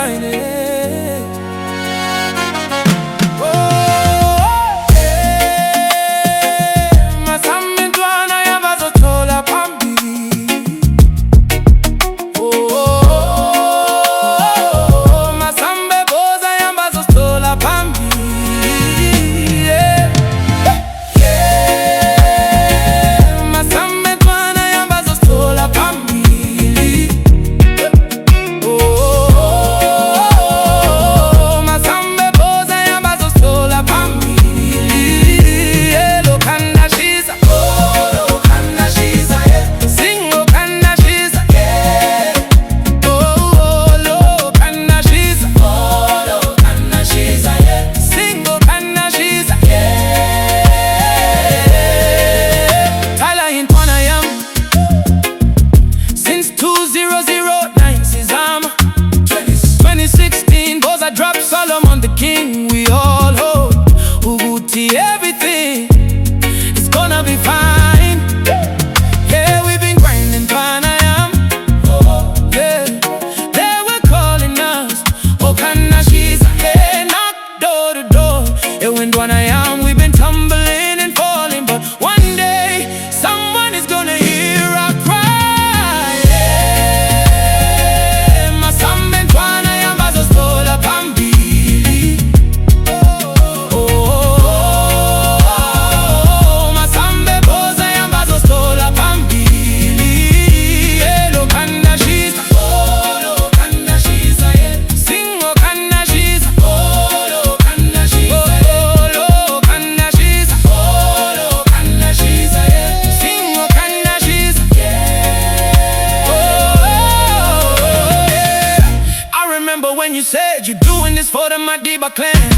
grinding. King we all hold, Uguti everything is gonna be fine. Yeah, we've been grinding Panayam. Yeah, they were calling us oKhandashisa. Hey, knock door to door. Yeah, when Panayam, we've been tumbling and falling, but one day someone is gonna hear our cry. Yeah, Masambe Panayam bazostola pambi. When you said you're doing this for the MazzuRsa clan,